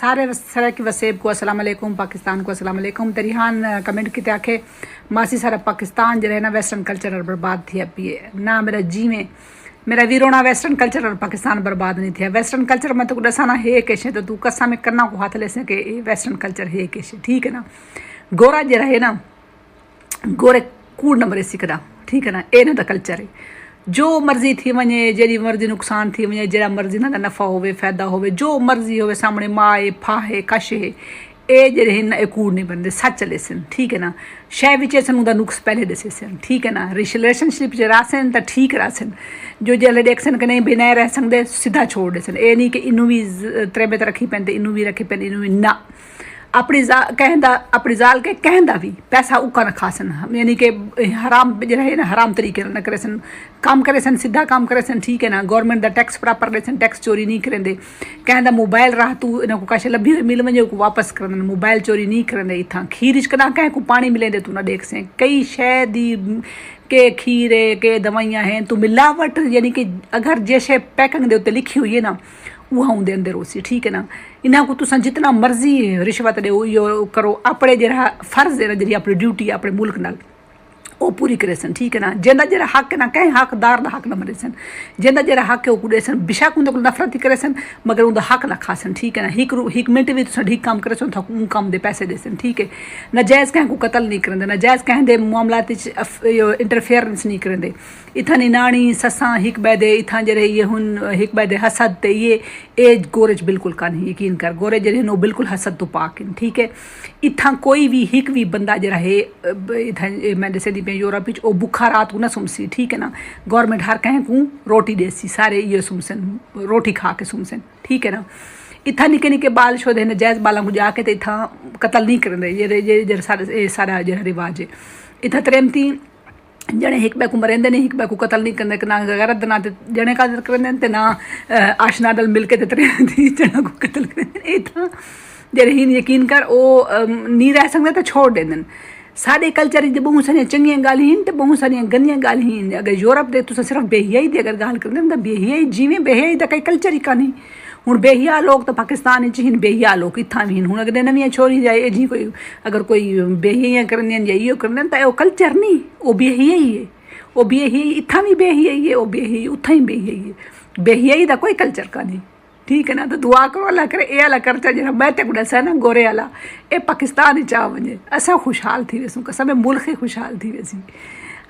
सारे सर की वसेब को अस्सलाम वालेकुम, पाकिस्तान को अस्सलाम वालेकुम। तरीहान कमेंट किते आखे मासी सारा पाकिस्तान जो है ना वेस्टर्न कल्चर और बर्बाद थी पी ना मेरा जी में मेरा वीरोना वेस्टर्न कल्चर और पाकिस्तान बर्बाद नहीं थिया। वेस्टर्न कल्चर में तो दसाना है कैसे तो तू कसा में करना को हाथ ले सके वेस्टर्न कल्चर है कैसे, ठीक है ना। गोरा जो रहे ना गोरे कूड़ नंबर सिकदा, ठीक है ना। ए ना कल्चर है जो मर्जी थी वने, जेड़ी मर्जी नुकसान थी वने, जेड़ा मर्जी ना नफा होवे फायदा होवे, जो मर्जी होवे सामने माए फाहे कशे ए जेड़े हैं ना कूड़ नहीं बनते, सच चले सन, ठीक है ना। शह विच सन उदा नुक्स पहले दसे सन, ठीक है ना। रिलेशनशिप च रासन तो ठीक रासन, जो जेल्ले देखसन कि नहीं बिना रह सकते सीधा छोड़ दे सन। ए नहीं कि इनू भी त्रेबे रखी पैंते इनू भी रखी पैंते इनू भी ना अपनी कहंदा अपनी जाल के कहंदा भी पैसा उका न खासन, यानी कि हराम रहे ना हराम तरीके न करे सन, काम करे सन सीधा काम करे सन, ठीक है ना। गवर्नमेंट दा टैक्स प्रॉपर ले सन, टैक्स चोरी नहीं करेंदे। कहंदा मोबाइल राह तू इन को काशे लभी मिल वने को वापस कर मोबाइल चोरी नहीं करेंदे। इथा खीर कदा कह को पानी मिलेंदे तू ना देख से कई शह दी के खीरे के दवाइयाँ हैं तो मिलावट, यानी कि अगर जैसे पैकिंग दे उत्ते लिखी हुई है ना वह उनके अंदर उसी, ठीक है ना। इन्हों को तुम जितना मर्जी रिश्वत दो यो करो, अपने जरा फर्ज है ना जी अपनी ड्यूटी अपने मुल्क नाल वो पूरी करे सन, ठीक है ना। जिंदा जरा हक है ना कहीं हकदार का हक न मरे सन, जिंदा जरा हक है वो कुड़े सन बेशक उनके नफरत ही करे सन मगर उनका हक ना खा सन, ठीक है ना। हिक मिनट भी तुम ठीक काम करे सन तो उन काम दे पैसे दे सन, ठीक है। नाजायज़ कहीं को कतल नहीं करेंदे, नाजायज़ कहीं दे मामलात इंटरफेरेंस नहीं करेंदे। इथा निनाणी ससा हिक बैदे इथा जरे ये हुन हिक बैदे हसद ते ये एज गोरेज बिल्कुल कान यकीन कर गोरे जरे नो बिल्कुल हसद तो पाक, ठीक है। इथा कोई भी हिक भी बंदा जरा है इथा मैं जैसे पे यूरोप ओ भुखा रात को ना सुमसी, ठीक है ना। गवर्नमेंट हर कहीं को रोटी देसी सारे ये सुमसन रोटी खा के सुमसन, ठीक है ना। इथा निके निके बाल शोधे न जायज़ बालों को जाके तो इथा कतल नहीं करेंदे, ये सारा जरा रिवाज है। इथा त्रेमती जने हिक बैकू मरेंदे नहीं, हिक बैकू कतल नहीं करते ना गैरत ना जने का करेंदे ना आशना दल मिल के त्रेमती जना को कतल करेंदे। इथा जरे ही यकीन कर ओ नहीं रह सकते तो छोड़ देंदन। साढ़े कल्चर बहुत सारिया चंगिया गाली तो बहुत सारिया गंदिया गाली। अगर यूरोप दे तुस सिर्फ बेहियाई की अगर गाल करते तो बेहियाई जिमें बेहियाई तो कई कल्चर ही कहीं हूँ बेहिया लोग तो पाकिस्तान च बेहिया लोग इतना भी हूँ अगर नवी छोरी जाए जी कोई अगर कोई बेहिया करन या इो करन तो कल्चर नहीं वो बेहिया ही है, वो बेहिया इतना भी बेहिया ही है, वो बेहिया उतना ही बेहिया है। बेहियाई का कोई कल्चर का नहीं, ठीक है ना। तो दुआ करो अल्लाह करे ये वाला कल्चर जो मैं तेको दसा ना गोरे वाला ये पाकिस्तान चा वजे असा खुशहाल थी वैसूं कसम मुल्क ही खुशहाल थी वैसी।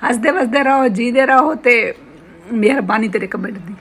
हंसदे वसदे रहो जीदे रहो तो मेहरबानी तेरे कमेंट दी।